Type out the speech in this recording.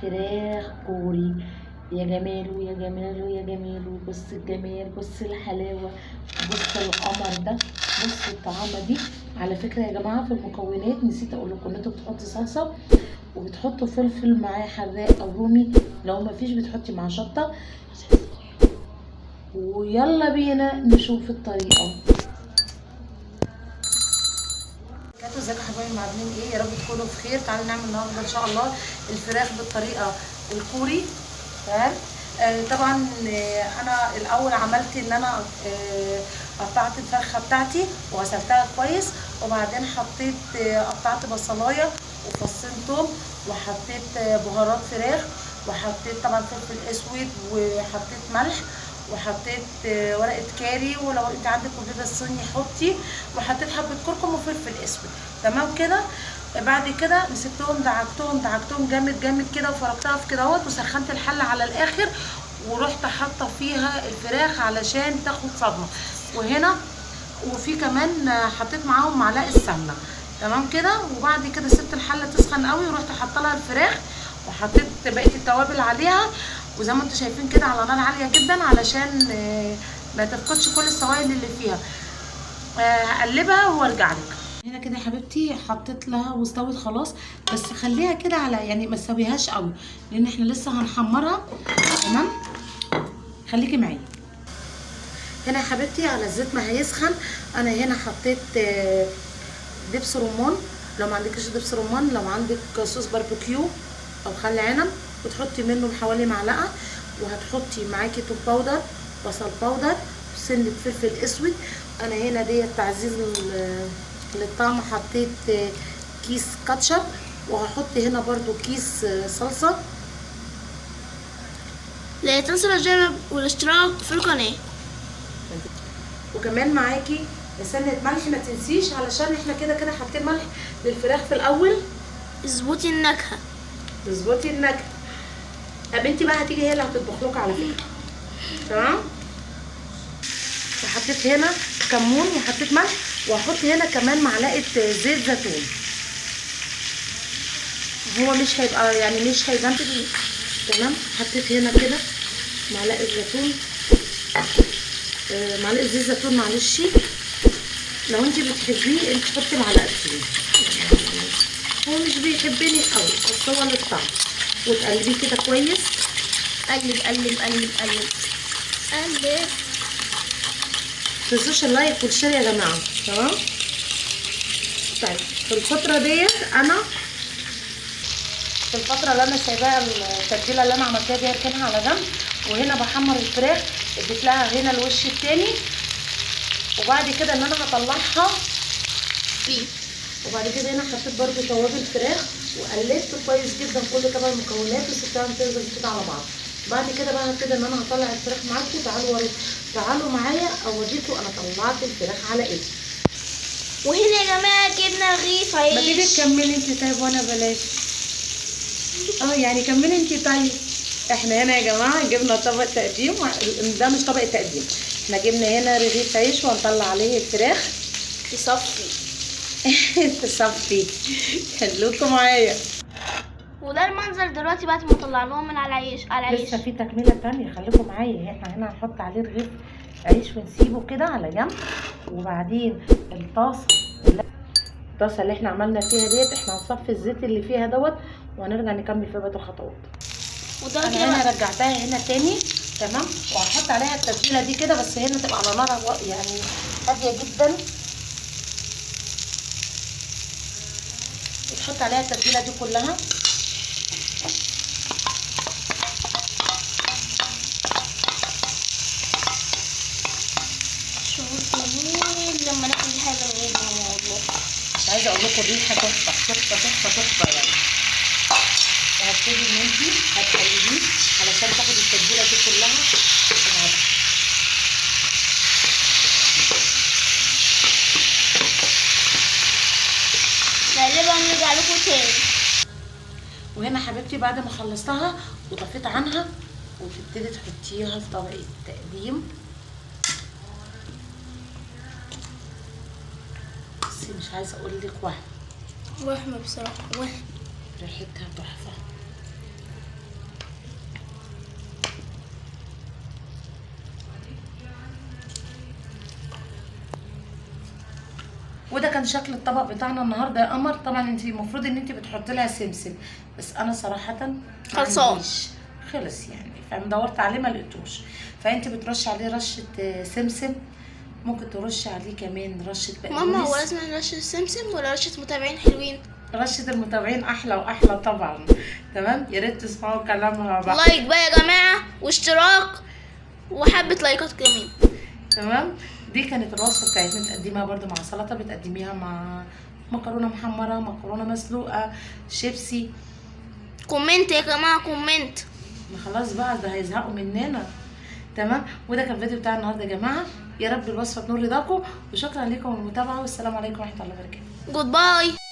فراخ كوري. يا جماله يا جماله يا جماله، بص الجمال، بص الحلاوه، بص القمر ده، بص الطعامه دي. على فكره يا جماعه في المكونات نسيت اقول لكم ان انتوا بتحطوا صلصه وبتحطوا فلفل معاه حراق او رومي، لو ما فيش بتحطي معاه شطه. ويلا بينا نشوف الطريقه. ازيكم يا حبايبي، عاملين ايه؟ يا رب تكونوا بخير. تعالوا نعمل النهارده ان شاء الله الفراخ بالطريقه الكوري. تمام. طبعا انا الاول عملت ان انا قطعت الفرخه بتاعتي وغسلتها كويس، وبعدين حطيت قطعت بصلايه وفصين توم، وحطيت بهارات فراخ، وحطيت طبعا فلفل اسود، وحطيت ملح، وحطيت ورقه كاري، ولو انت عندك كمبيوتر الصيني حطي، وحطيت حبه كركم وفلفل اسود. تمام كده. بعد كده مسكتهم دعكتهم جامد جامد كده، وفركتها في كده اهوت، وسخنت الحله على الاخر، ورحت حاطه فيها الفراخ علشان تاخد صدمه. وهنا وفي كمان حطيت معاهم معلقه سمنه. تمام كده. وبعد كده سبت الحله تسخن قوي، ورحت حاطه لها الفراخ، وحطيت بقيه التوابل عليها، وزي ما انتم شايفين كده على نار عاليه جدا علشان ما تفقدش كل السوائل اللي فيها. هقلبها وارجع لك. هنا كده يا حبيبتي حطيت لها واستوت خلاص، بس خليها كده على يعني ما تسويهاش قوي لان احنا لسه هنحمرها. تمام. خليكي معايا. هنا يا حبيبتي على الزيت ما هيسخن، انا هنا حطيت دبس رمان. لو ما عندكش دبس رمان، لو عندك صوص باربيكيو او خل عنب وتحطي منه حوالي معلقه، وهتحطي معاكي توم باودر، بصل باودر، سنه فلفل اسود. انا هنا ديت تعزيز للطعم حطيت كيس كاتشب، وهحط هنا برضو كيس صلصه. لا تنسوا الإعجاب والاشتراك في القناة. وكمان معاكي سنه ملح ما تنسيش، علشان احنا كده كده حاطين ملح للفراخ في الاول. اظبطي النكهه. تظبطي النكهه. بنتي بقى هتيجي هي اللي هتطبخ لكم على فكره. تمام. وحطيت هنا كمون وحطيت ملح، وهحط هنا كمان معلقه زيت زيتون. هو مش هيبقى يعني مش هيبان. تمام. حطيت هنا كده معلقه زيتون، معلقه زيت زيتون معلش. لو انت بتحبيه انت حطي معلقتين، هو مش بيحبني قوي بس هو للطعم. وتقلبيه كده كويس. قلب قلب قلب قلب قلب. متنسوش اللايك والشير يا جماعه. تمام. طيب في الفتره ديت انا في الفتره اللي انا سايباها التتبيله اللي انا عملتها دي هركنها على جنب، وهنا بحمر الفراخ اديت لها هنا الوش التاني، وبعد كده ان انا هطلعها فيه. وبعد كده هنا حطيت برده توابل فراخ وقلبت كويس جدا كل طبعا المكونات وسبتها تنزل كده على بعض. بعد كده بقى كده ان انا هطلع الفراخ معاكم. تعالوا معايا اوريكم انا طلعت الفراخ على ايه. وهنا يا جماعه جبنا رغيف عيش. ما تيجي تكملي انت طيب وانا بلاش. يعني كملي انت طيب. احنا هنا يا جماعه جبنا طبق تقديم، ده مش طبق تقديم، احنا جبنا هنا رغيف عيش وهنطلع عليه الفراخ تصفي. تصفي. خلوكم معايا. وده المنظر دلوقتي بعد ما طلعناهم من على العيش. لسه في تكمله تانية، خليكم معايا. احنا هنا هنحط عليه رغيف عيش ونسيبه كده على جنب، وبعدين الطاسه اللي احنا عملنا فيها ديت احنا هنصفي الزيت اللي فيها دوت، وهنرجع نكمل فيها بقيه الخطوات. انا هنا رجعتها هنا تاني. تمام. وهحط عليها التتبيله دي كده، بس هنا تبقى على نار يعني هاديه جدا، وتحط عليها التتبيله دي كلها. لما ناكل حاجه غريبه والله. مش عايزه اقول لكم الريحه تحفه تحفه تحفه تحفه يعني. وهبتدي ان انتي هتقلبيه علشان تاخد التتبيله دي كلها. غالبا نرجع لكم تاني. وهنا حبيبتي بعد ما خلصتها وطفيت عنها، وتبتدي تحطيها في طبق التقديم. بس مش عايزه اقول لك وهم بصراحه ريحتها تحفه. كان شكل الطبق بتاعنا النهارده يا قمر. طبعا انت المفروض ان انت بتحطي لها سمسم، بس انا صراحه خلصان. خلص يعني، فدورت عليه ما لقيتوش. فانت بترشي عليه رشه سمسم، ممكن ترشي عليه كمان رشه بقدونس. ماما هو لازم رشة سمسم ولا رشة متابعين حلوين؟ رشه المتابعين احلى واحلى طبعا. تمام، يا ريت تسمعوا كلامها بقى. لايك بقى يا جماعة واشتراك وحبة لايكات كمان. تمام. دي كانت الوصفه بتاعتنا، بتقدميها برده مع سلطه، بتقدميها مع مكرونه محمره، مكرونه مسلوقه، شيبسي. كومنت يا جماعة كومنت. ما خلاص بقى، ده هيزهقوا مننا. تمام. وده كان الفيديو بتاع النهارده يا جماعه، يا رب الوصفه تنور رضاكم، وشكرا لكم المتابعه، والسلام عليكم ورحمه الله وبركاته. جود باي.